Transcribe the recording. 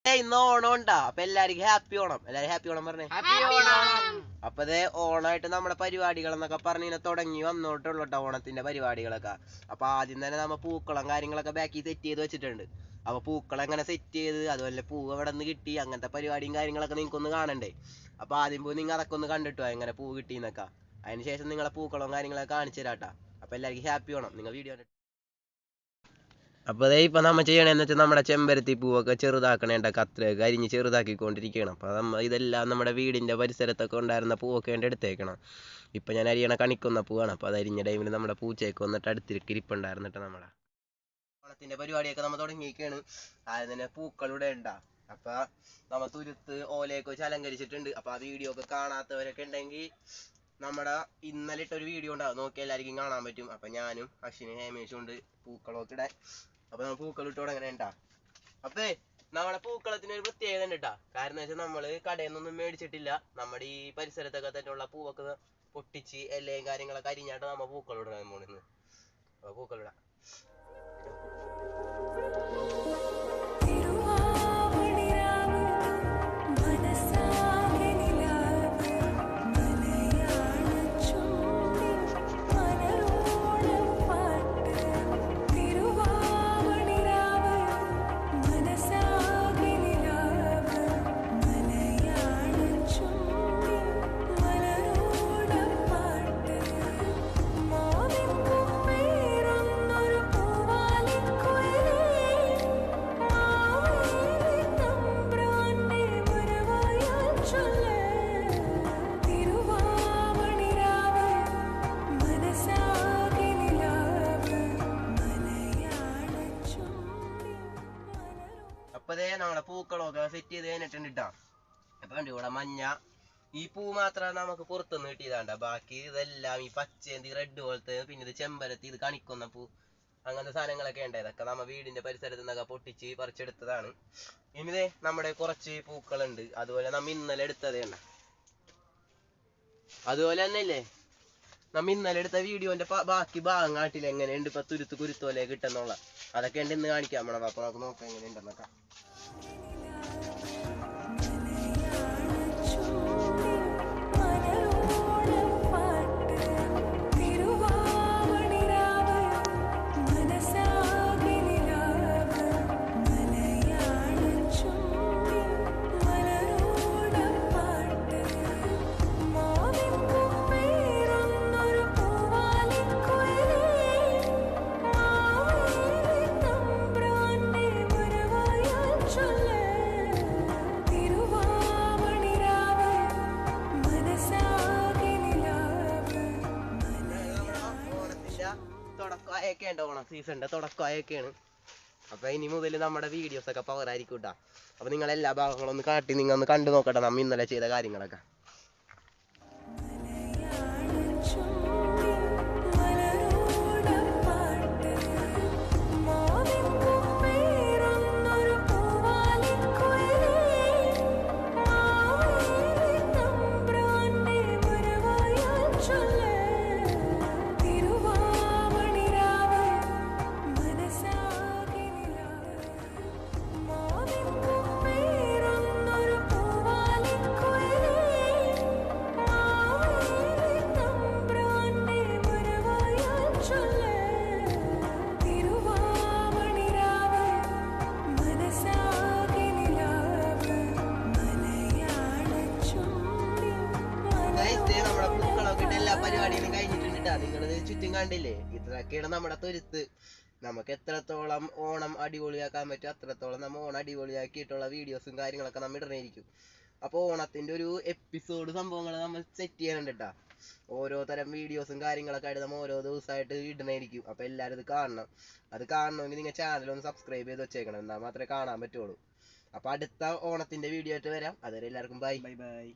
ഇന്ന് ഓണം ഉണ്ടാ. അപ്പൊ എല്ലാവർക്കും ഹാപ്പി ഓണം. എല്ലാരും ഹാപ്പി ഓണം പറഞ്ഞേ. അപ്പൊ അതേ ഓണായിട്ട് നമ്മുടെ പരിപാടികൾ എന്നൊക്കെ പറഞ്ഞ് തുടങ്ങി വന്നോട്ടുള്ളൂട്ടോ ഓണത്തിന്റെ പരിപാടികളൊക്കെ. അപ്പൊ ആദ്യം തന്നെ നമ്മ പൂക്കളം കാര്യങ്ങളൊക്കെ ബാക്കി സെറ്റ് ചെയ്ത് വെച്ചിട്ടുണ്ട്. അപ്പൊ പൂക്കളം എങ്ങനെ സെറ്റ് ചെയ്ത്, അതുപോലെ പൂവ് എവിടെ നിന്ന് കിട്ടി, അങ്ങനത്തെ പരിപാടിയും കാര്യങ്ങളൊക്കെ നിങ്ങൾക്കൊന്ന് കാണണ്ടേ. അപ്പൊ ആദ്യം പോയി നിങ്ങൾ അതൊക്കെ ഒന്ന് കണ്ടിട്ടോ, എങ്ങനെ പൂ കിട്ടിയെന്നൊക്കെ. അതിനുശേഷം നിങ്ങളെ പൂക്കളവും കാര്യങ്ങളൊക്കെ കാണിച്ചു തരാട്ടാ. അപ്പൊ എല്ലാവർക്കും ഹാപ്പി ഓണം. നിങ്ങൾ വീഡിയോ. അപ്പോൾ അതേ ഇപ്പം നമ്മൾ ചെയ്യണമെന്ന് വെച്ചാൽ നമ്മുടെ ചെമ്പരത്തി പൂവൊക്കെ ചെറുതാക്കണേണ്ട, കത്രയൊക്കെ അരിഞ്ഞ് ചെറുതാക്കിക്കൊണ്ടിരിക്കണം. അപ്പോൾ ഇതെല്ലാം നമ്മുടെ വീടിൻ്റെ പരിസരത്തൊക്കെ ഉണ്ടായിരുന്ന പൂവൊക്കെ വേണ്ടി എടുത്തേക്കണം. ഇപ്പം ഞാൻ അരിയണ കണിക്കുന്ന പൂവാണ്. അപ്പോൾ അത് അരിഞ്ഞ ടൈമിൽ നമ്മുടെ പൂച്ചയൊക്കെ വന്നിട്ട് അടുത്തിരിക്ക് ഇരിപ്പുണ്ടായിരുന്നിട്ട് നമ്മുടെ ഓണത്തിൻ്റെ പരിപാടിയൊക്കെ നമ്മൾ തുടങ്ങിയിരിക്കുകയാണ്. ആദ്യം തന്നെ പൂക്കളിവിടെ ഉണ്ടാ. അപ്പോൾ നമ്മൾ തുരുത്ത് ഓലയൊക്കെ വെച്ച് അലങ്കരിച്ചിട്ടുണ്ട്. അപ്പോൾ ആ വീഡിയോ ഒക്കെ കാണാത്തവരൊക്കെ ഉണ്ടെങ്കിൽ നമ്മുടെ ഇന്നലെ ഇട്ടൊരു വീഡിയോ ഉണ്ടാവും, നോക്കി എല്ലാവർക്കും കാണാൻ പറ്റും. അപ്പം ഞാനും അശ്വിനും ഹേമേഷും ഉണ്ട് പൂക്കളമൊക്കെ ഇടാൻ. അപ്പൊ നമ്മൾ പൂക്കൾ ഇട്ടോടെ എങ്ങനെ ഉണ്ടാ. അപ്പേ നമ്മുടെ പൂക്കളത്തിന് ഒരു പ്രത്യേകത ഉണ്ട് കേട്ടാ. കാരണം എന്താ വെച്ചാൽ നമ്മള് കടയിൽ നിന്നൊന്നും മേടിച്ചിട്ടില്ല. നമ്മുടെ ഈ പരിസരത്തൊക്കെ തന്നെയുള്ള പൂവൊക്കെ പൊട്ടിച്ച് എല്ലയും കാര്യങ്ങളൊക്കെ അരിഞ്ഞാട്ട് നമ്മ പൂക്കൾ ഇടാൻ പോണിന്ന്. അപ്പൊ പൂക്കൾ ഇടാം. അപ്പതേ നമ്മളെ പൂക്കളൊക്കെ സെറ്റ് ചെയ്ത് കഴിഞ്ഞിട്ടുണ്ട് കേട്ടോ. അപ്പൊ കണ്ടു ഇവിടെ മഞ്ഞ, ഈ പൂ മാത്രമാണ് നമുക്ക് പുറത്തുനിന്ന് കിട്ടിയതാണ്ട. ബാക്കി ഇതെല്ലാം ഈ പച്ചേന്തി റെഡ് പോലത്തെ, പിന്നെ ഇത് ചെമ്പരത്തി, ഇത് കണിക്കുന്ന പൂ, അങ്ങനത്തെ സാധനങ്ങളൊക്കെ ഉണ്ട്. ഇതൊക്കെ നമ്മ വീടിന്റെ പരിസരത്ത് നിന്നൊക്കെ പൊട്ടിച്ച് പറിച്ചെടുത്തതാണ്. ഇനിതേ നമ്മുടെ കുറച്ച് പൂക്കളുണ്ട്, അതുപോലെ നമ്മ ഇന്നലെ എടുത്തതേ ഉണ്ട്. അതുപോലെ തന്നെ ഇല്ലേ നമ്മ ഇന്നലെ എടുത്ത വീഡിയോന്റെ ബാക്കി ഭാഗം കാട്ടില്ല എങ്ങനെയുണ്ട് ഇപ്പൊ തുരുത്ത് കുരുത്തോലെ കിട്ടുന്നുള്ള, അതൊക്കെ ഉണ്ട് ഇന്ന് കാണിക്കാം നമ്മളെ. അപ്പൊ നമുക്ക് നോക്കാം എങ്ങനെയുണ്ടെന്നൊക്കെ. തുടക്കമായൊക്കെയുണ്ട്, ഓണം സീസണിന്റെ തുടക്കമായൊക്കെയാണ്. അപ്പൊ ഇനി മുതൽ നമ്മുടെ വീഡിയോസ് ഒക്കെ പവറായിരിക്കും കേട്ടോ. അപ്പൊ നിങ്ങൾ എല്ലാ ഭാഗങ്ങളും ഒന്ന് കാട്ടി നിങ്ങൾ ഒന്ന് കണ്ടു നോക്കട്ടെ നമ്മ ഇന്നലെ ചെയ്ത കാര്യങ്ങളൊക്കെ. പരിപാടിയും കഴിഞ്ഞിട്ടുണ്ട്. നിങ്ങളത് ചുറ്റും കണ്ടില്ലേ, ഇത്രയൊക്കെയാണ് നമ്മുടെ തുരുത്ത്. നമുക്ക് എത്രത്തോളം ഓണം അടിപൊളിയാക്കാൻ പറ്റും അത്രത്തോളം നമ്മൾ ഓണം അടിപൊളിയാക്കിയിട്ടുള്ള വീഡിയോസും കാര്യങ്ങളൊക്കെ നമ്മൾ ഇടണേയിരിക്കും. അപ്പോൾ ഓണത്തിന്റെ ഒരു എപ്പിസോഡ് സംഭവങ്ങൾ നമ്മൾ സെറ്റ് ചെയ്യാനുണ്ട് കേട്ടാ. ഓരോ തരം വീഡിയോസും കാര്യങ്ങളൊക്കെ ആയിട്ട് നമ്മൾ ഓരോ ദിവസമായിട്ട് ഇടണേയിരിക്കും. അപ്പൊ എല്ലാവരും ഇത് കാണണം. അത് കാണണമെങ്കിൽ നിങ്ങൾ ചാനൽ ഒന്ന് സബ്സ്ക്രൈബ് ചെയ്ത് വെച്ചേക്കണം, എന്നാൽ മാത്രമേ കാണാൻ പറ്റുള്ളൂ. അപ്പൊ അടുത്ത ഓണത്തിന്റെ വീഡിയോ ആയിട്ട് വരാം. അതുവരെ എല്ലാവർക്കും ബൈ ബൈ ബൈ.